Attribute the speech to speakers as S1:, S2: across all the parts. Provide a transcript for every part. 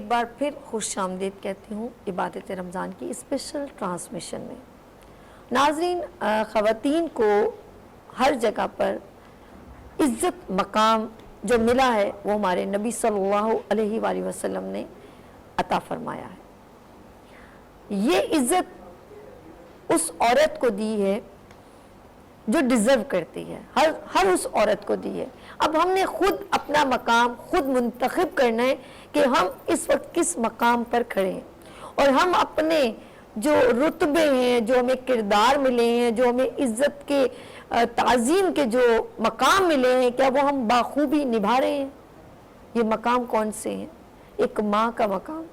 S1: ایک بار پھر خوش آمدید کہتی ہوں عبادت رمضان کی اسپیشل ٹرانسمیشن میں۔ ناظرین، خواتین کو ہر جگہ پر عزت مقام جو ملا ہے وہ ہمارے نبی صلی اللہ علیہ وآلہ وسلم نے عطا فرمایا ہے۔ یہ عزت اس عورت کو دی ہے جو ڈیزرو کرتی ہے، ہر اس عورت کو دی ہے۔ اب ہم نے خود اپنا مقام خود منتخب کرنا ہے کہ ہم اس وقت کس مقام پر کھڑے ہیں، اور ہم اپنے جو رتبے ہیں، جو ہمیں کردار ملے ہیں، جو ہمیں عزت کے تعظیم کے جو مقام ملے ہیں، کیا وہ ہم بخوبی نبھا رہے ہیں؟ یہ مقام کون سے ہیں؟ ایک ماں کا مقام،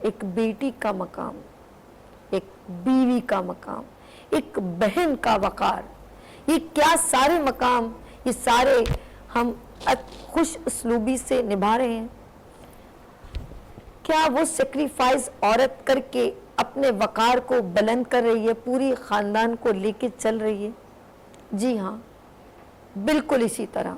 S1: ایک بیٹی کا مقام، ایک بیوی کا مقام، ایک بہن کا وقار، یہ کیا سارے مقام، یہ سارے ہم خوش اسلوبی سے نبھا رہے ہیں؟ کیا وہ سیکریفائز عورت کر کے اپنے وقار کو بلند کر رہی ہے، پوری خاندان کو لے کے چل رہی ہے؟ جی ہاں، بالکل اسی طرح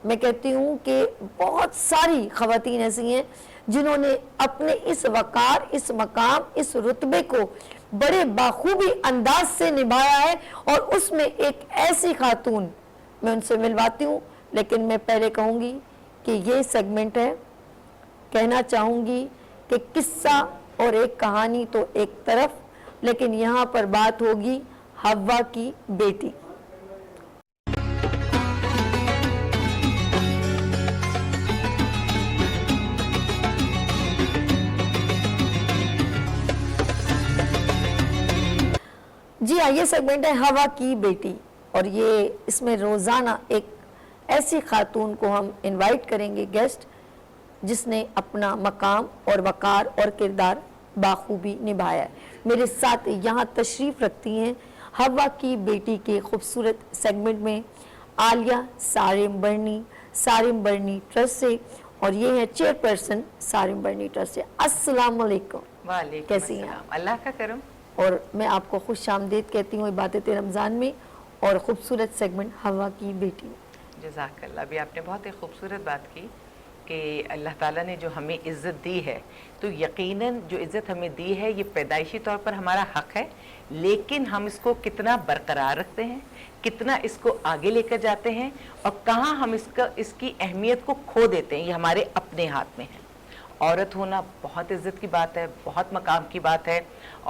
S1: میں کہتی ہوں کہ بہت ساری خواتین ایسی ہیں جنہوں نے اپنے اس وقار، اس مقام، اس رتبے کو بڑے بخوبی انداز سے نبھایا ہے، اور اس میں ایک ایسی خاتون، میں ان سے ملواتی ہوں، لیکن میں پہلے کہوں گی کہ یہ سیگمنٹ ہے، کہنا چاہوں گی کہ قصہ اور ایک کہانی تو ایک طرف، لیکن یہاں پر بات ہوگی حوا کی بیٹی۔ جی ہاں، یہ سیگمنٹ ہے حوا کی بیٹی، اور یہ اس میں روزانہ ایک ایسی خاتون کو ہم انوائٹ کریں گے گیسٹ، جس نے اپنا مقام اور وقار اور کردار بخوبی نبھایا ہے۔ میرے ساتھ یہاں تشریف رکھتی ہیں حوا کی بیٹی کے خوبصورت سیگمنٹ میں عالیہ سارم برنی ٹرسٹ سے، اور یہ ہے چیئر پرسن سارم برنی ٹرسٹ سے۔ السلام علیکم۔
S2: وعلیکم
S1: کیسی ہیں
S2: السلام، اللہ کا کرم۔
S1: اور میں آپ کو خوش آمدید کہتی ہوں عبادت رمضان میں اور خوبصورت سیگمنٹ حوا کی بیٹی۔
S2: جزاک اللہ۔ ابھی آپ نے بہت ایک خوبصورت بات کی کہ اللہ تعالیٰ نے جو ہمیں عزت دی ہے، تو یقیناً جو عزت ہمیں دی ہے یہ پیدائشی طور پر ہمارا حق ہے، لیکن ہم اس کو کتنا برقرار رکھتے ہیں، کتنا اس کو آگے لے کر جاتے ہیں، اور کہاں ہم اس کی اہمیت کو کھو دیتے ہیں، یہ ہمارے اپنے ہاتھ میں ہے۔ عورت ہونا بہت عزت کی بات ہے، بہت مقام کی بات ہے،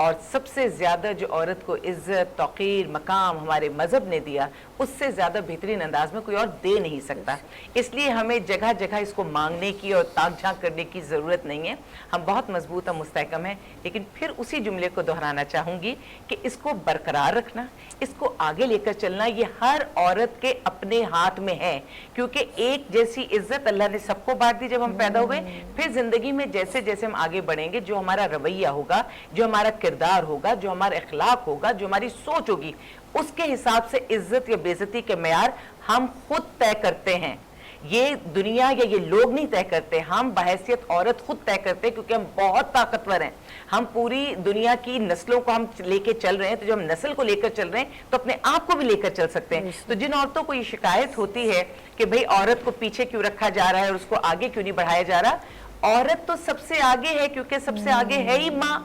S2: اور سب سے زیادہ جو عورت کو عزت، توقیر، مقام ہمارے مذہب نے دیا، اس سے زیادہ بہترین انداز میں کوئی اور دے نہیں سکتا۔ اس لیے ہمیں جگہ جگہ اس کو مانگنے کی اور تاک جھانک کرنے کی ضرورت نہیں ہے۔ ہم بہت مضبوط اور مستحکم ہیں، لیکن پھر اسی جملے کو دہرانا چاہوں گی کہ اس کو برقرار رکھنا، اس کو آگے لے کر چلنا، یہ ہر عورت کے اپنے ہاتھ میں ہے، کیونکہ ایک جیسی عزت اللہ نے سب کو بانٹ دی جب ہم پیدا ہوئے۔ پھر زندگی میں جیسے جیسے ہم آگے بڑھیں گے، جو ہمارا رویہ ہوگا، جو ہمارا کردار ہوگا، جو ہمارا اخلاق ہوگا، جو ہماری سوچ ہوگی، اس کے حساب سے عزت یا بے عزتی کے معیار ہم خود طے کرتے ہیں۔ یہ دنیا یا یہ لوگ نہیں طے کرتے، ہم بحیثیت عورت خود طے کرتے ہیں، کیونکہ ہم بہت طاقتور ہیں۔ ہم پوری دنیا کی نسلوں کو ہم لے کے چل رہے ہیں، تو جب ہم نسل کو لے کر چل رہے ہیں تو اپنے آپ کو بھی لے کر چل سکتے ہیں۔ تو جن عورتوں کو یہ شکایت ہوتی ہے کہ بھئی عورت کو پیچھے کیوں رکھا جا رہا ہے اور اس کو آگے کیوں نہیں بڑھایا جا رہا، عورت تو سب سے آگے ہے، کیونکہ سب سے آگے ہے ہی ماں۔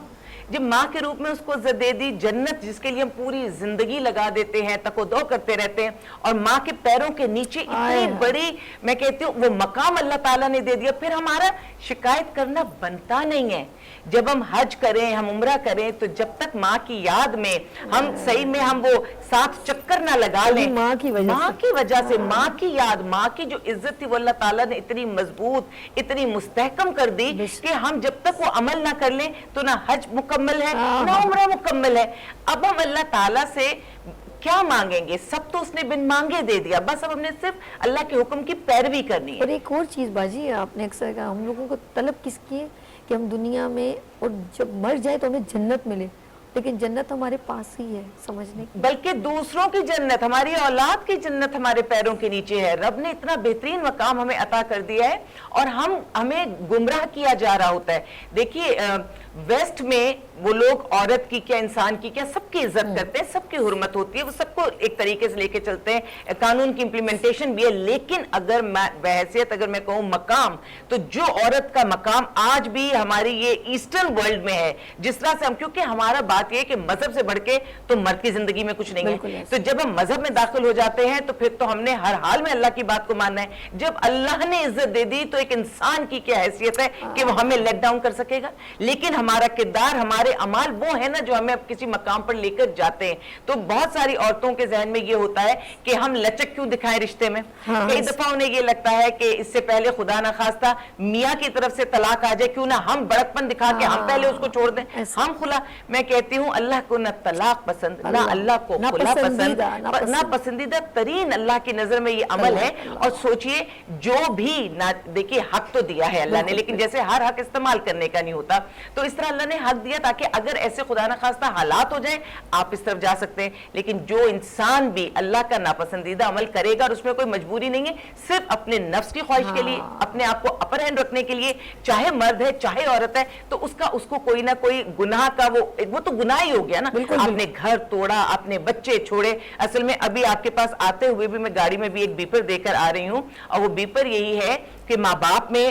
S2: جب ماں کے روپ میں اس کو عزت دے دی، جنت جس کے لیے ہم پوری زندگی لگا دیتے ہیں، تک و دو کرتے رہتے ہیں، اور ماں کے پیروں کے نیچے اتنی بڑی، میں کہتی ہوں، وہ مقام اللہ تعالیٰ نے دے دیا، پھر ہمارا شکایت کرنا بنتا نہیں ہے۔ جب ہم حج کریں، ہم عمرہ کریں، تو جب تک ماں کی یاد میں ہم صحیح میں ہم وہ 7 چکر نہ لگا لیں، ماں کی وجہ سے، ماں کی یاد، ماں کی جو عزت تھی وہ اللہ تعالیٰ نے اتنی مضبوط، اتنی مستحکم کر دی کہ ہم جب تک وہ عمل نہ کر لیں تو نہ حج مکمل ہے، نہ عمرہ مکمل ہے۔ اب ہم اللہ تعالیٰ سے کیا مانگیں گے؟ سب تو اس نے بن مانگے دے دیا، بس اب ہم نے صرف اللہ کے حکم کی پیروی کرنی ہے۔
S1: اور ایک اور چیز باجی، آپ نے اکثر کہا ہم لوگوں کو طلب کس کی ہے کہ ہم دنیا میں اور جب مر جائے تو ہمیں جنت ملے، لیکن جنت ہمارے پاس ہی ہے سمجھنے کی.
S2: بلکہ دوسروں کی جنت, ہماری اولاد کی جنت ہمارے پیروں کے نیچے ہے. رب نے اتنا بہترین مقام ہمیں عطا کر دیا ہے اور ہمیں گمراہ کیا جا رہا ہوتا ہے. دیکھیے ویسٹ میں وہ لوگ عورت کی کیا, انسان کی کیا, سب کی عزت کرتے ہیں, سب کی حرمت ہوتی ہے, وہ سب کو ایک طریقے سے لے کے چلتے ہیں, قانون کی امپلیمنٹیشن بھی ہے. لیکن اگر بحیثیت اگر میں کہوں مقام, تو جو عورت کا مقام آج بھی ہماری یہ ایسٹرن ورلڈ میں ہے, جس طرح سے ہم, کیونکہ ہمارا بات یہ ہے کہ مذہب سے بڑھ کے تو مرد کی زندگی میں کچھ نہیں ہے. تو جب ہم مذہب میں داخل ہو جاتے ہیں تو پھر تو ہم نے ہر حال میں اللہ کی بات کو ماننا ہے. جب اللہ نے عزت دے دی تو ایک انسان کی کیا حیثیت ہے کہ وہ ہمیں لیٹ ڈاؤن کر سکے گا. لیکن ہمارا کردار, ہمارے اعمال وہ ہے نا جو ہمیں اب کسی مقام پر لے کر جاتے ہیں. تو بہت ساری عورتوں کے ذہن میں یہ ہوتا ہے کہ ہم لچک کیوں دکھائیں رشتے میں. کئی دفعہ انہیں یہ لگتا ہے کہ اس سے پہلے خدا نہ خواستہ میاں کی طرف سے طلاق آ جائے, کیوں نہ ہم بڑکپن دکھا کے ہم پہلے اس کو چھوڑ دیں, ہم خلا. میں کہتی ہوں اللہ کو نہ طلاق پسند, نہ اللہ کو خلا پسند. نہ پسندیدہ ترین اللہ کی نظر میں یہ عمل ہے. اور سوچئے جو بھی, دیکھیے حق تو دیا ہے اللہ نے, لیکن جیسے ہر حق استعمال کرنے کا نہیں ہوتا, تو اس طرح اللہ نے حق دیا تاکہ اگر ایسے خدا نہ خواستہ حالات ہو جائیں آپ اس طرف جا سکتے ہیں. لیکن جو انسان بھی اللہ کا ناپسندیدہ عمل کرے گا اور اس میں کوئی مجبوری نہیں ہے, صرف اپنے نفس کی خواہش کے لیے, اپنے آپ کو اپر ہینڈ رکھنے کے لیے, چاہے مرد ہے چاہے عورت ہے, تو اس کو کوئی نہ کوئی گناہ کا وہ تو گناہ ہی ہو گیا نا. آپ نے گھر توڑا, اپنے بچے چھوڑے. اصل میں ابھی آپ کے پاس آتے ہوئے بھی میں گاڑی میں بھی ایک بیپر دے کر آ رہی ہوں, اور وہ بیپر یہی ہے کہ ماں باپ میں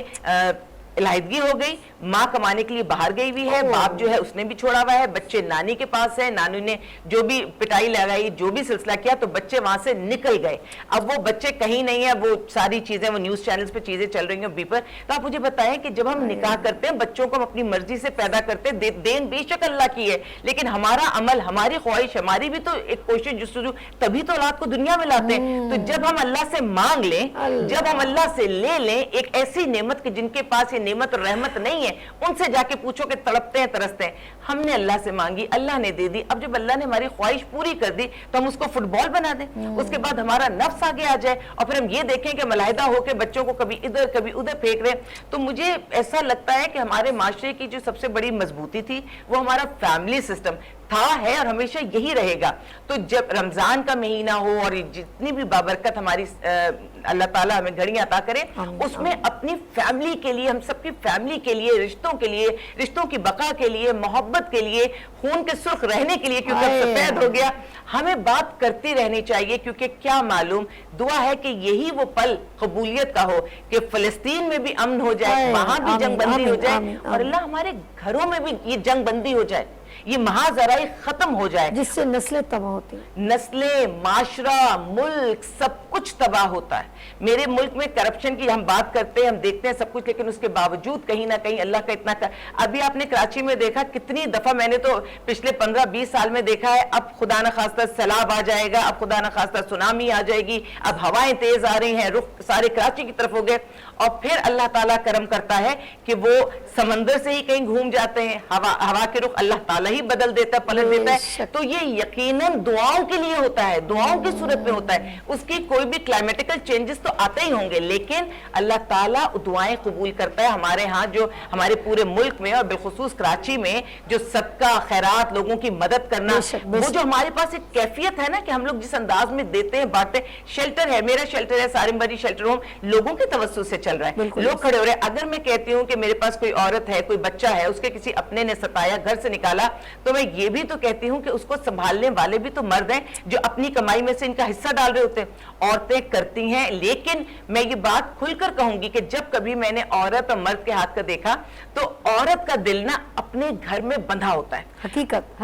S2: علیحدگی ہو گئی, ماں کمانے کے لیے باہر گئی ہوئی ہے, باپ جو ہے اس نے بھی چھوڑا ہوا ہے, بچے نانی کے پاس ہے, نانی نے جو بھی پٹائی لگائی, جو بھی سلسلہ کیا, تو بچے وہاں سے نکل گئے. اب وہ بچے کہیں نہیں ہے, وہ ساری چیزیں, وہ نیوز چینلز پہ چیزیں چل رہی ہیں بیپر. تو آپ مجھے بتائیں کہ جب ہم نکاح کرتے ہیں, بچوں کو ہم اپنی مرضی سے پیدا کرتے ہیں, دین بے شک اللہ کی ہے, لیکن ہمارا عمل, ہماری خواہش, ہماری بھی تو ایک کوشش جستجو, تبھی تو اولاد کو دنیا میں لاتے ہیں. تو جب ہم اللہ سے مانگ لیں, جب ہم اللہ سے لے لیں ایک ایسی نعمت کہ جن کے پاس یہ نعمت اور رحمت نہیں ہے, ان سے جا کے پوچھو کہ تڑپتے ہیں ترستے ہیں. ہم نے اللہ سے مانگی, اللہ نے دے دی. اب جب اللہ نے ہماری خواہش پوری کر دی تو ہم اس کو فٹ بال بنا دیں, اس کے بعد ہمارا نفس آگے آ جائے, اور پھر ہم یہ دیکھیں کہ ملاحدہ ہو کے بچوں کو کبھی ادھر کبھی ادھر پھینک رہے ہیں. تو مجھے ایسا لگتا ہے کہ ہمارے معاشرے کی جو سب سے بڑی مضبوطی تھی وہ ہمارا فیملی سسٹم تھا, ہے اور ہمیشہ یہی رہے گا. تو جب رمضان کا مہینہ ہو اور جتنی بھی بابرکت ہماری اللہ تعالیٰ ہمیں گھڑیاں عطا کرے, اس میں اپنی فیملی کے لیے, ہم سب کی فیملی کے لیے, رشتوں کے لیے, رشتوں کی بقا کے لیے, محبت کے لیے, خون کے سرخ رہنے کے لیے, کیونکہ اب سفید ہو گیا, ہمیں بات کرتی رہنی چاہیے. کیونکہ کیا معلوم, دعا ہے کہ یہی وہ پل قبولیت کا ہو کہ فلسطین میں بھی امن ہو جائے, وہاں بھی جنگ بندی ہو جائے, اور اللہ ہمارے گھروں میں بھی یہ جنگ بندی ہو جائے, یہ محاذرائی ختم ہو جائے,
S1: جس سے نسلیں تباہ ہوتی ہیں.
S2: نسلیں, معاشرہ, ملک, سب کچھ تباہ ہوتا ہے. میرے ملک میں کرپشن کی ہم بات کرتے ہیں, ہم دیکھتے ہیں سب کچھ, لیکن اس کے باوجود کہیں نہ کہیں اللہ کا اتنا ابھی آپ نے کراچی میں دیکھا, کتنی دفعہ میں نے تو پچھلے 15-20 سال میں دیکھا ہے, اب خدا نہ خواستہ سیلاب آ جائے گا, اب خدا نہ خواستہ سونامی آ جائے گی, اب ہوائیں تیز آ رہی ہیں, رخ سارے کراچی کی طرف ہو گئے, اور پھر اللہ تعالیٰ کرم کرتا ہے کہ وہ سمندر سے ہی کہیں گھوم جاتے ہیں, ہوا کے رخ اللہ تعالیٰ ہی بدل دیتا ہے, پلٹ دیتا ہے. تو یہ یقیناً دعاؤں کے لیے ہوتا ہے, دعاؤں کی صورت میں ہوتا ہے. اس کی کوئی بھی کلائمیٹیکل چینجز تو آتے ہی ہوں گے, لیکن اللہ تعالیٰ دعائیں قبول کرتا ہے. ہمارے ہاں جو ہمارے پورے ملک میں اور بالخصوص کراچی میں جو صدقہ خیرات, لوگوں کی مدد کرنا, وہ جو ہمارے پاس ایک کیفیت ہے نا کہ ہم لوگ جس انداز میں دیتے ہیں, بانٹتے ہیں. شیلٹر ہے, میرا شیلٹر ہے, سارم بری شیلٹر ہوم, لوگوں کے توسط سے چل رہا ہے, لوگ کھڑے ہو رہے ہیں. اگر میں کہتی ہوں کہ میرے پاس کوئی عورت ہے, کوئی بچہ ہے, اس کے کسی اپنے نے ستایا, گھر سے نکالا, تو میں یہ بھی تو کہتی ہوں کہ اس کو سنبھالنے والے بھی تو مرد ہیں جو اپنی کمائی میں سے ان کا حصہ ڈال رہے ہوتے ہیں. عورتیں کرتی ہیں, لیکن میں یہ بات کھل کر کہوں گی کہ جب کبھی میں نے عورت اور مرد کے ہاتھ کا دیکھا تو عورت کا دل نا اپنے گھر میں بندھا ہوتا ہے.
S1: حقیقت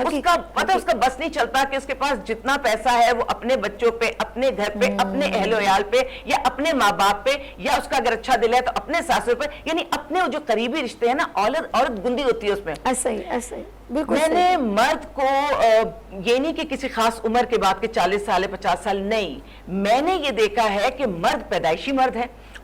S2: اس کا بس نہیں چلتا کہ اس کے پاس جتنا پیسہ ہے وہ اپنے بچوں پہ, اپنے گھر پہ, اپنے اہل و عیال پہ, یا اپنے ماں باپ پہ, یا اس کا اگر اچھا دل ہے تو اپنے ساسر پہ, یعنی اپنے جو قریبی رشتے ہیں نا, عورت گندی ہوتی ہے اس میں.
S1: ایسا ہی
S2: میں نے مرد کو یہ نہیں کہ کسی خاص عمر کے بعد کے 40 سال 50 سال نہیں, میں نے یہ دیکھا ہے کہ مرد پیدائشی مرد ہے,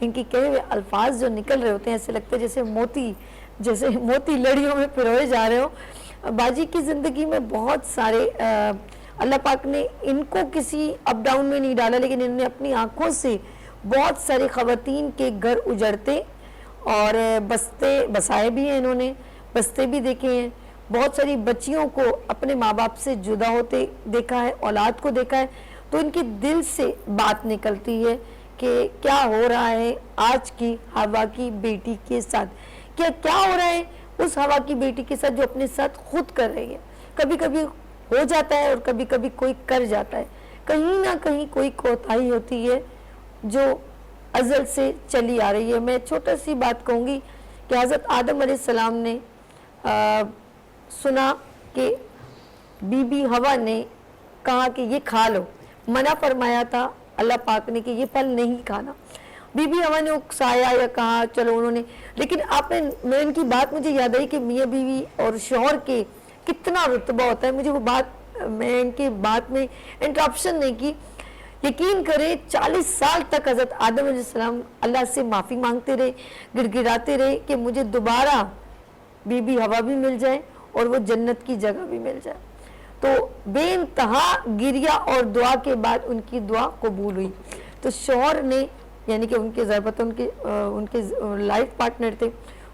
S1: ان کی کہے ہوئے الفاظ جو نکل رہے ہوتے ہیں ایسے لگتا ہے جیسے موتی لڑیوں میں پروئے جا رہے ہو. باجی کی زندگی میں بہت سارے اللہ پاک نے ان کو کسی اپ ڈاؤن میں نہیں ڈالا، لیکن انہوں نے اپنی آنکھوں سے بہت ساری خواتین کے گھر اجڑتے اور بسائے بھی ہیں، انہوں نے بستے بھی دیکھے ہیں، بہت ساری بچیوں کو اپنے ماں باپ سے جدا ہوتے دیکھا ہے، اولاد کو دیکھا ہے. تو ان کے دل سے بات نکلتی ہے کہ کیا ہو رہا ہے آج کی ہوا کی بیٹی کے ساتھ، کیا ہو رہا ہے اس ہوا کی بیٹی کے ساتھ جو اپنے ساتھ خود کر رہی ہے. کبھی کبھی ہو جاتا ہے اور کبھی کبھی کوئی کر جاتا ہے، کہیں نہ کہیں کوئی کوتاہی ہوتی ہے جو ازل سے چلی آ رہی ہے. میں چھوٹا سی بات کہوں گی کہ حضرت آدم علیہ السلام نے سنا کہ بی بی ہوا نے کہا کہ یہ کھا لو، منع فرمایا تھا اللہ پاک نے کہ یہ پھل نہیں کھانا. بی بی ہوا نے اکسایا یا کہا چلو انہوں نے، لیکن میں ان کی بات مجھے یاد آئی کہ میاں بیوی اور شوہر کے کتنا رتبہ ہوتا ہے. مجھے وہ بات، میں ان کی بات میں انٹرپشن نہیں کی. یقین کریں 40 سال تک حضرت آدم علیہ السلام اللہ سے معافی مانگتے رہے، گڑ گڑاتے رہے کہ مجھے دوبارہ بی بی ہوا بھی مل جائے اور وہ جنت کی جگہ بھی مل جائے. تو بے انتہا گریہ اور دعا کے بعد ان کی دعا قبول ہوئی. تو شوہر نے، یعنی کہ ان کے ضربت ان کے لائف پارٹنر تھے،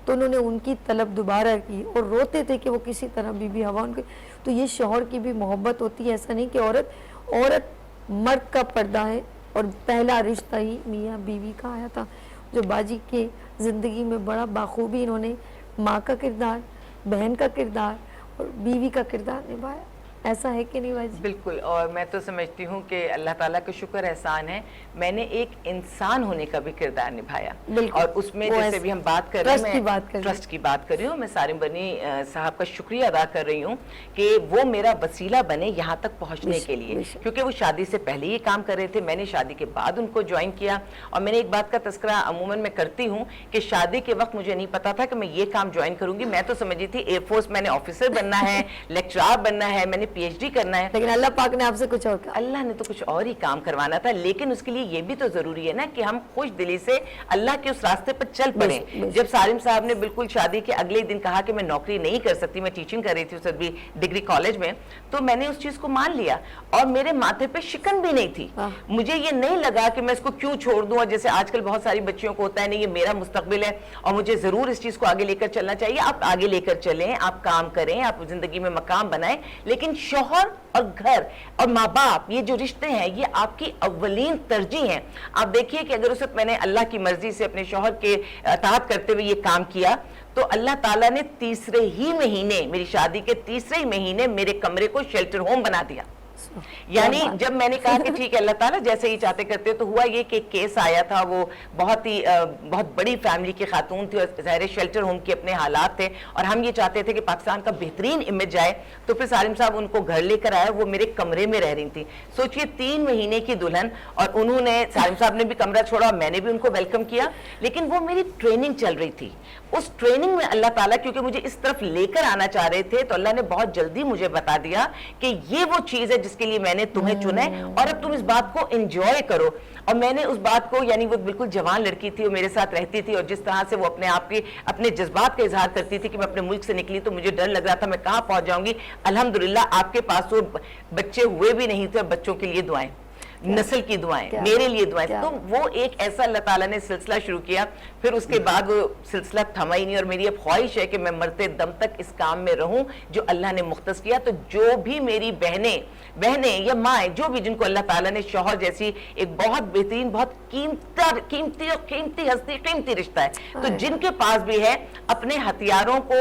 S1: تو انہوں نے ان کی طلب دوبارہ کی اور روتے تھے کہ وہ کسی طرح بی بی ہوا ان کے. تو یہ شوہر کی بھی محبت ہوتی ہے، ایسا نہیں کہ عورت مرد کا پردہ ہے. اور پہلا رشتہ ہی میاں بیوی کا آیا تھا، جو باجی کے زندگی میں بڑا باخوبی انہوں نے ماں کا کردار، بہن کا کردار اور بیوی کا کردار نبھایا. ایسا ہے کہ نہیں باجی؟
S2: بالکل. اور میں تو سمجھتی ہوں کہ اللہ تعالیٰ کا شکر احسان ہے میں نے ایک انسان ہونے کا بھی کردار نبھایا. اور اس میں جیسے بھی ہم بات کر رہے ہیں، میں ٹرسٹ کی بات کر رہی ہوں، میں سارم بنی صاحب کا شکریہ ادا کر رہی ہوں کہ وہ میرا وسیلہ بنے یہاں تک پہنچنے کے لیے، کیونکہ وہ شادی سے پہلے یہ کام کر رہے تھے. میں نے شادی کے بعد ان کو جوائن کیا. اور میں نے ایک بات کا تذکرہ عموماً میں کرتی ہوں کہ شادی کے وقت مجھے نہیں پتا تھا کہ میں یہ کام جوائن کروں گی. میں تو سمجھی تھی ایئر فورس میں نے آفیسر بننا ہے، لیکچرار بننا ہے، میں نے پی ایچ ڈی کرنا ہے.
S1: لیکن اللہ پاک نے آپ سے کچھ اور کہا.
S2: اللہ نے تو کچھ اور ہی کام کروانا تھا، لیکن اس کے لیے یہ بھی تو ضروری ہے نا کہ ہم خوش دلی سے اللہ کے اس راستے پر چل پڑیں. جب سالم صاحب نے بالکل شادی کے اگلے دن کہا کہ میں نوکری نہیں کر سکتی، میں ٹیچنگ کر رہی تھی اس وقت بھی ڈگری کالج میں، تو میں نے اس چیز کو مان لیا اور میرے ماتھے پہ شکن بھی نہیں تھی. مجھے یہ نہیں لگا کہ میں اس کو کیوں چھوڑ دوں. اور جیسے آج کل بہت ساری بچیوں کو ہوتا ہے نہیں، یہ میرا مستقبل ہے اور مجھے ضرور اس چیز کو آگے لے کر چلنا چاہیے. آپ آگے لے کر چلیں، آپ کام کریں، آپ زندگی میں مقام بنائیں، لیکن شوہر اور گھر اور ماں باپ یہ جو رشتے ہیں یہ آپ کی اولین ترجیح ہیں. آپ دیکھیے کہ اگر اس وقت میں نے اللہ کی مرضی سے اپنے شوہر کے اطاعت کرتے ہوئے یہ کام کیا تو اللہ تعالیٰ نے تیسرے ہی مہینے، میری شادی کے تیسرے ہی مہینے میرے کمرے کو شیلٹر ہوم بنا دیا. یعنی جب میں نے کہا کہ ٹھیک ہے اللہ تعالیٰ جیسے ہی چاہتے کرتے، تو ہوا یہ کہ کیس آیا تھا، وہ بہت بڑی فیملی کی خاتون تھی اور ظاہر شیلٹر ہوم کے اپنے حالات تھے اور ہم یہ چاہتے تھے کہ پاکستان کا بہترین امیج آئے. تو پھر سالم صاحب ان کو گھر لے کر آیا، وہ میرے کمرے میں رہ رہی تھی. سوچئے 3 مہینے کی دلہن، اور انہوں نے، سالم صاحب نے بھی کمرہ چھوڑا اور میں نے بھی ان کو ویلکم کیا. لیکن وہ میری ٹریننگ چل رہی تھی. اس ٹریننگ میں اللہ تعالیٰ کیونکہ مجھے اس طرف لے کر آنا چاہ رہے تھے، تو اللہ نے بہت جلدی مجھے بتا دیا کہ یہ وہ چیز ہے جس کے لیے میں نے تمہیں چنا ہے اور اب تم اس بات کو انجوائے کرو. اور میں نے اس بات کو، یعنی وہ بالکل جوان لڑکی تھی، وہ میرے ساتھ رہتی تھی اور جس طرح سے وہ اپنے آپ کے اپنے جذبات کا اظہار کرتی تھی کہ میں اپنے ملک سے نکلی تو مجھے ڈر لگ رہا تھا میں کہاں پہنچ جاؤں گی. الحمدللہ آپ کے پاس وہ بچے ہوئے بھی نہیں تھے اور بچوں کے لیے دعائیں، نسل کی دعائیں، میرے لیے دعائیں. تو وہ ایک ایسا اللہ تعالیٰ نے سلسلہ شروع کیا. پھر اس کے بعد وہ سلسلہ تھما ہی نہیں اور میری اب خواہش ہے کہ میں مرتے دم تک اس کام میں رہوں جو اللہ نے مختص کیا. تو جو بھی میری بہنیں یا مائیں، جو بھی جن کو اللہ تعالیٰ نے شوہر جیسی ایک بہت بہترین، بہت قیمتی ہستی، قیمتی رشتہ ہے، تو جن کے پاس بھی ہے اپنے ہتھیاروں کو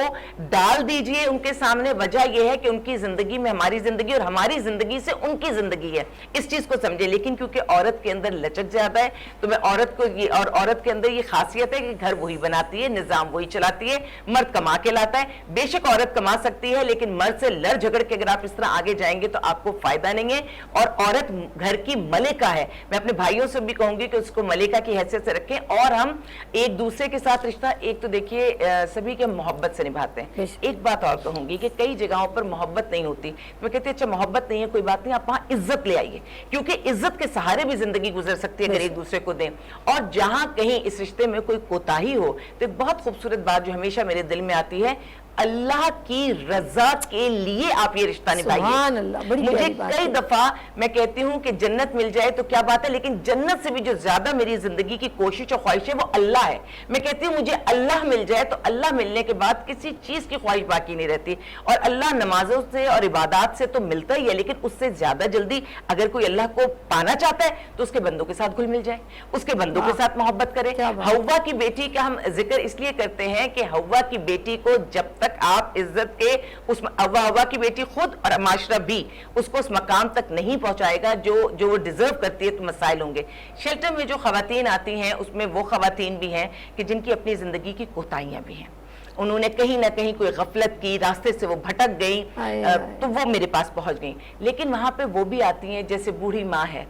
S2: ڈال دیجئے ان کے سامنے. وجہ یہ ہے کہ ان کی زندگی میں ہماری زندگی اور ہماری زندگی سے ان کی زندگی ہے. اس چیز کو سمجھے. لیکن کیونکہ عورت کے اندر لچک زیادہ ہے تو میں عورت کو اور عورت کے اندر یہ خاصیت ہے کہ گھر وہی بناتی ہے، نظام وہی چلاتی ہے، مرد کما کے لاتا ہے. بے شک عورت کما سکتی ہے لیکن مرد سے لڑ جھگڑ کے اگر آپ اس طرح آگے جائیں گے تو آپ کو فائدہ نہیں ہے. اور عورت گھر کی ملکہ ہے. میں اپنے بھائیوں سے بھی کہوں گی کہ اس کو ملکہ کی حیثیت سے رکھیں اور ہم ایک دوسرے کے ساتھ رشتہ، ایک تو دیکھیے سبھی کے محبت سے نبھاتے ہیں. ایک بات اور کہوں گی کہ کئی جگہوں پر محبت نہیں ہوتی. میں کہتی اچھا محبت نہیں ہے کوئی بات نہیں، آپ وہاں عزت لے آئیے, کیونکہ عزت کے سہارے بھی زندگی گزر سکتی ہے اگر ایک دوسرے کو دیں. اور جہاں کہیں اس رشتے میں کوئی کوتاہی ہو تو ایک بہت خوبصورت بات جو ہمیشہ میرے دل میں آتی ہے, اللہ کی رضا کے لیے آپ یہ رشتہ نبھائیے.
S1: سبحان اللہ, بڑی
S2: مجھے
S1: پیاری بات
S2: کئی
S1: ہے.
S2: دفعہ میں کہتی ہوں کہ جنت مل جائے تو کیا بات ہے, لیکن جنت سے بھی جو زیادہ میری زندگی کی کوشش اور خواہش ہے وہ اللہ ہے. میں کہتی ہوں مجھے اللہ مل جائے تو اللہ ملنے کے بعد کسی چیز کی خواہش باقی نہیں رہتی. اور اللہ نمازوں سے اور عبادات سے تو ملتا ہی ہے, لیکن اس سے زیادہ جلدی اگر کوئی اللہ کو پانا چاہتا ہے تو اس کے بندوں کے ساتھ گھل مل جائے, اس کے بندوں کے ساتھ محبت کرے. حوا کی بیٹی کا ہم ذکر اس لیے کرتے ہیں کہ حوا کی بیٹی کو جب تک آپ عزت کے اس حوا کی بیٹی خود اور معاشرہ بھی اس کو اس مقام تک نہیں پہنچائے گا جو وہ ڈیزرو کرتی ہے تو مسائل ہوں گے. شیلٹر میں جو خواتین آتی ہیں اس میں وہ خواتین بھی ہیں کہ جن کی اپنی زندگی کی کوتاہیاں بھی ہیں, انہوں نے کہیں نہ کہیں کوئی غفلت کی, راستے سے وہ بھٹک گئی تو وہ میرے پاس پہنچ گئیں. لیکن وہاں پہ وہ بھی آتی ہیں جیسے بوڑھی ماں ہے,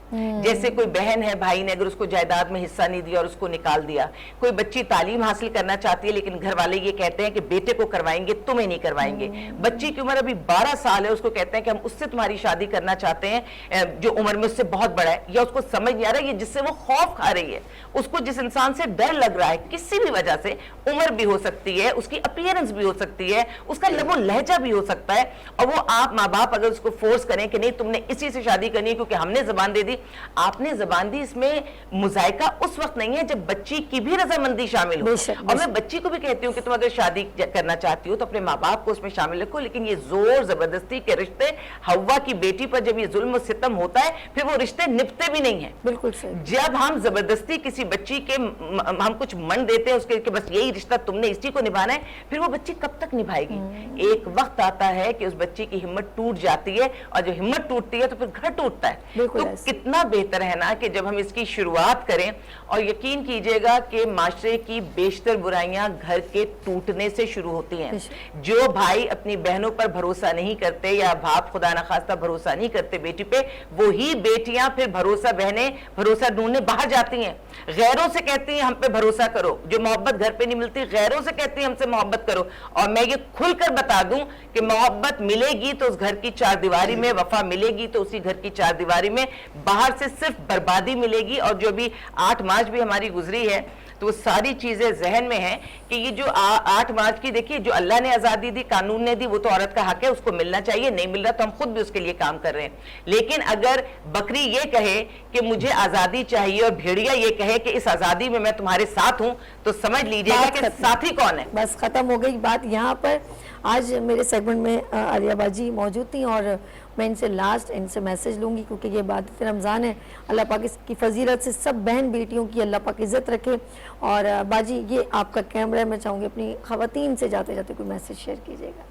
S2: جیسے کوئی بہن ہے, بھائی نے اگر اس کو جائیداد میں حصہ نہیں دیا اور اس کو نکال دیا, کوئی بچی تعلیم حاصل کرنا چاہتی ہے لیکن گھر والے یہ کہتے ہیں کہ بیٹے کو کروائیں گے, تمہیں نہیں کروائیں گے. بچی کی عمر ابھی 12 سال ہے, اس کو کہتے ہیں کہ ہم اس سے تمہاری شادی کرنا چاہتے ہیں جو عمر میں اس سے بہت بڑا ہے, یا اس کو سمجھ نہیں آ رہا ہے یہ جس سے وہ خوف کھا رہی ہے, اس کو جس انسان سے ڈر لگ رہا ہے کسی بھی وجہ سے, عمر بھی ہو سکتی ہے, اس کی اپیرنس بھی ہو سکتی ہے, اس کا لب و لہجہ بھی ہو سکتا ہے, اور وہ آپ ماں باپ اگر اس کو فورس کریں کہ نہیں تم نے اسی سے شادی کرنی ہے کیونکہ ہم نے زبان دے دی, آپ نے زبان دی, اس میں مذائقہ اس وقت نہیں ہے جب بچی کی بھی رضامندی شامل ہو. اور میں بچی کو بھی کہتی ہوں کہ تم اگر شادی کرنا چاہتی ہو تو اپنے ماں باپ کو اس میں شامل رکھو, لیکن یہ زور زبردستی کے رشتے, حوا کی بیٹی پر جب یہ ظلم و ستم ہوتا ہے پھر وہ رشتے نبھتے بھی نہیں ہیں.
S1: بالکل صحیح.
S2: جب ہم زبردستی کسی بچی کے ہم کچھ من دیتے ہیں اس کے کہ بس یہی رشتہ تم نے اسی کو نبھانا ہے, پھر وہ بچی کب تک نبھائے گی؟ ایک وقت آتا ہے کہ اس بچی کی ہمت ٹوٹ جاتی ہے, اور جو ہمت ٹوٹتی ہے تو پھر گھر ٹوٹتا ہے. تو کتنا بہتر ہے نا کہ جب ہم اس کی شروعات کریں, اور یقین کیجئے گا کہ معاشرے کی بیشتر برائیاں گھر کے ٹوٹنے سے شروع ہوتی ہیں. جو بھائی اپنی بہنوں پر بھروسہ نہیں کرتے, یا باپ خدا نخواستہ بھروسہ نہیں کرتے بیٹی پہ, وہی بیٹیاں پھر بھروسہ بہنیں بھروسہ ڈھونڈنے باہر جاتی ہیں, غیروں سے کہتی ہیں ہم پہ بھروسہ کرو. جو محبت گھر پہ نہیں ملتی غیروں سے کہتی ہیں ہم سے محبت کرو. اور میں یہ کھل کر بتا دوں کہ محبت ملے گی تو اس گھر کی چار دیواری میں, وفا ملے گی تو اسی گھر کی چار دیواری میں, باہر سے صرف بربادی ملے گی. اور جو بھی 8 مارچ بھی ہماری گزری ہے تو وہ ساری چیزیں ذہن میں ہیں کہ یہ جو 8 مارچ کی دیکھیے, جو اللہ نے آزادی دی, قانون نے دی, وہ تو عورت کا حق ہے, اس کو ملنا چاہیے, نہیں مل رہا تو ہم خود بھی اس کے لیے کام کر رہے ہیں. لیکن اگر بکری یہ کہے کہ مجھے آزادی چاہیے اور بھیڑیا یہ کہے کہ اس آزادی میں تمہارے ساتھ ہوں, تو سمجھ لیجئے گا کہ ساتھی کون ہے.
S1: بس ختم ہو گئی بات یہاں پر. آج میرے سیگمنٹ میں عالیہ باجی موجود تھیں, اور میں ان سے لاسٹ ان سے میسج لوں گی کیونکہ یہ عبادت رمضان ہے. اللہ پاک اس کی فضیلت سے سب بہن بیٹیوں کی اللہ پاک عزت رکھے. اور باجی یہ آپ کا کیمرہ, میں چاہوں گی اپنی خواتین سے جاتے جاتے کوئی میسج شیئر کیجیے گا.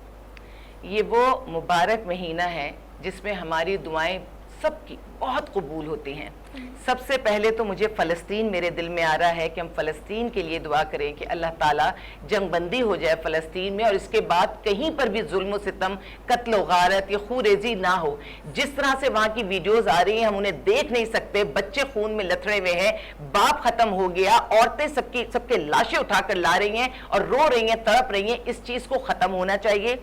S2: یہ وہ مبارک مہینہ ہے جس میں ہماری دعائیں سب کی بہت قبول ہوتی ہیں. سب سے پہلے تو مجھے فلسطین میرے دل میں آ رہا ہے کہ ہم فلسطین کے لیے دعا کریں کہ اللہ تعالیٰ جنگ بندی ہو جائے فلسطین میں, اور اس کے بعد کہیں پر بھی ظلم و ستم, قتل و غارت یا خونریزی نہ ہو. جس طرح سے وہاں کی ویڈیوز آ رہی ہیں ہم انہیں دیکھ نہیں سکتے, بچے خون میں لتھڑے ہوئے ہیں, باپ ختم ہو گیا, عورتیں سب کے لاشیں اٹھا کر لا رہی ہیں اور رو رہی ہیں, تڑپ رہی ہیں. اس چیز کو ختم ہونا چاہیے,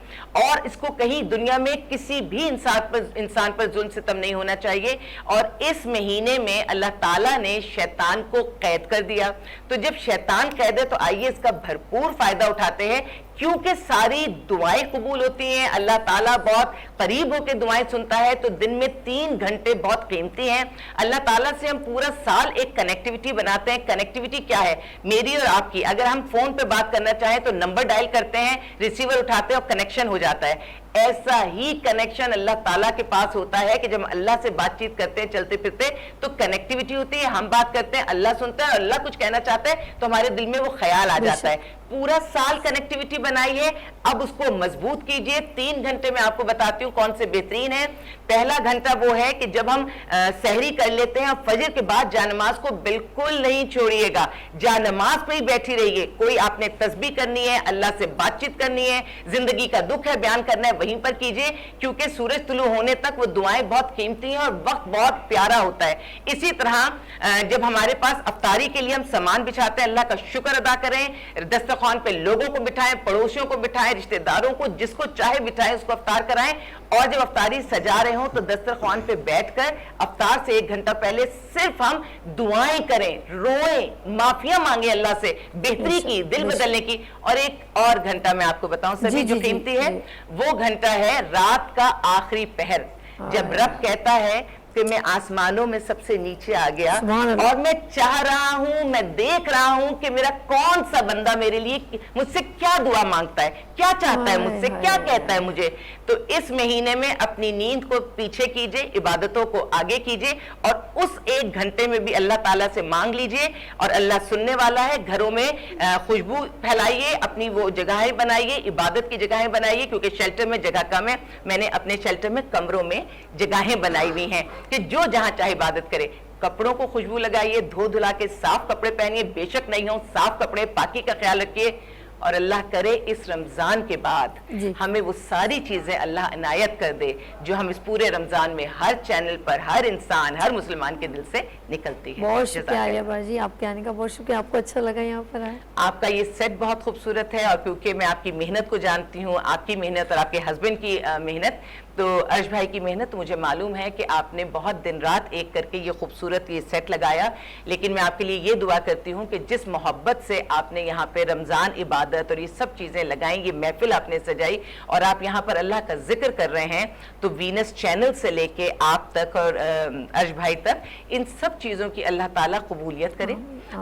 S2: اور اس کو کہیں دنیا میں کسی بھی انسان پر ظلم ستم نہیں ہونا چاہیے. اور اس مہینے میں اللہ تعالیٰ نے شیطان کو قید کر دیا, تو جب شیطان قید ہے تو آئیے اس کا بھرپور فائدہ اٹھاتے ہیں, کیونکہ ساری دعائیں قبول ہوتی ہیں. اللہ تعالیٰ بہت قریب ہو کے دعائیں سنتا ہے, تو دن میں 3 گھنٹے بہت قیمتی ہیں. اللہ تعالیٰ سے ہم پورا سال ایک کنیکٹیوٹی بناتے ہیں. کنیکٹیوٹی کیا ہے؟ میری اور آپ کی. اگر ہم فون پہ بات کرنا چاہیں تو نمبر ڈائل کرتے ہیں, ریسیور اٹھاتے ہیں اور کنیکشن ہو جاتا ہے. ایسا ہی کنیکشن اللہ تعالیٰ کے پاس ہوتا ہے کہ جب ہم اللہ سے بات چیت کرتے ہیں چلتے پھرتے تو کنیکٹیوٹی ہوتی ہے, ہم بات کرتے ہیں, اللہ سنتا ہے, اور اللہ کچھ کہنا چاہتا ہے تو ہمارے دل میں وہ خیال آ جاتا ہے. پورا سال کنیکٹیوٹی بنائیے, اب اس کو مضبوط کیجئے. 3 گھنٹے میں آپ کو بتاتی ہوں کون سے بہترین ہیں. پہلا گھنٹہ وہ ہے کہ جب ہم سحری کر لیتے ہیں, فجر کے بعد جانماز کو بالکل نہیں چھوڑیے گا, جانماز پہ ہی بیٹھی رہیے. کوئی آپ نے تسبیح کرنی ہے, اللہ سے بات چیت کرنی ہے, زندگی کا دکھ ہے بیان کرنا ہے, وہیں پر کیجئے, کیونکہ سورج طلوع ہونے تک وہ دعائیں بہت قیمتی ہیں اور وقت بہت پیارا ہوتا ہے. اسی طرح جب ہمارے پاس افطاری کے لیے ہم سامان بچھاتے ہیں, اللہ کا شکر ادا کریں, دسترخوان پہ لوگوں کو بٹھائیں, پڑوسیوں کو بٹھائیں, رشتہ داروں کو, جس کو چاہے بٹھائیں, اس کو افطار کرائیں. اور جب افطاری سجا رہے ہوں تو دسترخوان پہ بیٹھ کر افطار سے 1 گھنٹہ پہلے صرف ہم دعائیں کریں, روئیں, معافیاں مانگیں اللہ سے, بہتری کی, دل بدلنے کی. اور ایک اور گھنٹہ میں آپ کو بتاؤں سبھی جو قیمتی ہے, وہ گھنٹہ ہے رات کا آخری پہر, جب رب کہتا ہے کہ میں آسمانوں میں سب سے نیچے آ گیا اور میں چاہ رہا ہوں, میں دیکھ رہا ہوں کہ میرا کون سا بندہ میرے لیے مجھ سے کیا دعا مانگتا ہے, کیا چاہتا ہے مجھ سے, کیا کہتا ہے مجھے. تو اس مہینے میں اپنی نیند کو پیچھے کیجئے, عبادتوں کو آگے کیجئے, اور اس 1 گھنٹے میں بھی اللہ تعالیٰ سے مانگ لیجئے. اور اللہ سننے والا ہے. گھروں میں خوشبو پھیلائیے, اپنی وہ جگہیں بنائیے, عبادت کی جگہیں بنائیے, کیونکہ شیلٹر میں جگہ کم ہے. میں نے اپنے شیلٹر میں کمروں میں جگہیں بنائی ہوئی ہیں کہ جو جہاں چاہے عبادت کرے. کپڑوں کو خوشبو لگائیے, دھو دھلا کے صاف کپڑے پہنیے, بے شک نہیں ہوں صاف کپڑے, پاکی کا خیال رکھیے. اور اللہ کرے اس رمضان کے بعد ہمیں وہ ساری چیزیں اللہ عنایت کر دے جو ہم اس پورے رمضان میں ہر چینل پر ہر انسان, ہر مسلمان کے دل سے نکلتی ہے.
S1: بہت شکریہ عالیہ بار جی, آپ کے آنے کا بہت شکریہ. آپ کو اچھا لگا یہاں پر آئے؟
S2: آپ کا یہ سیٹ بہت خوبصورت ہے, اور کیونکہ میں آپ کی محنت کو جانتی ہوں, آپ کی محنت اور آپ کے ہسبینڈ کی محنت, تو ارش بھائی کی محنت مجھے معلوم ہے کہ آپ نے بہت دن رات ایک کر کے یہ خوبصورت یہ سیٹ لگایا. لیکن میں آپ کے لیے یہ دعا کرتی ہوں کہ جس محبت سے آپ نے یہاں پہ رمضان عبادت اور یہ سب چیزیں لگائیں, یہ محفل آپ نے سجائی, اور آپ یہاں پر اللہ کا ذکر کر رہے ہیں, تو وینس چینل سے لے کے آپ تک اور ارش بھائی تک, ان سب چیزوں کی اللہ تعالیٰ قبولیت کرے.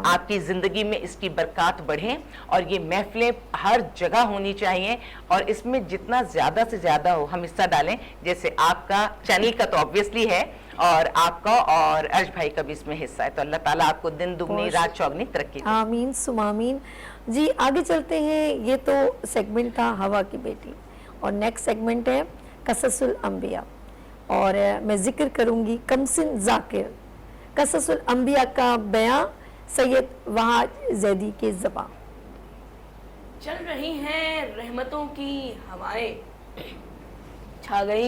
S2: آپ کی زندگی میں اس کی برکات بڑھیں, اور یہ محفلیں ہر جگہ ہونی چاہیے, اور اس میں جتنا زیادہ سے زیادہ ہو ہم حصہ ڈالیں. جیسے آپ کا چینل کا تو obviously ہے, اور آپ کا اور ارش بھائی کا بھی اس میں حصہ ہے. تو اللہ تعالیٰ آپ کو دن دگنی رات چوگنی ترقی دے.
S1: آمین سم آمین. جی آگے چلتے ہیں. یہ تو سیگمنٹ تھا ہوا کی بیٹی, اور نیکسٹ سیگمنٹ ہے قصص الانبیاء, اور میں ذکر کروں گی کمسن ذاکر. قصص الانبیاء کا بیان سید وحاج زیدی کے زبان.
S3: چل رہی ہیں رحمتوں کی ہوائیں, چھا گئی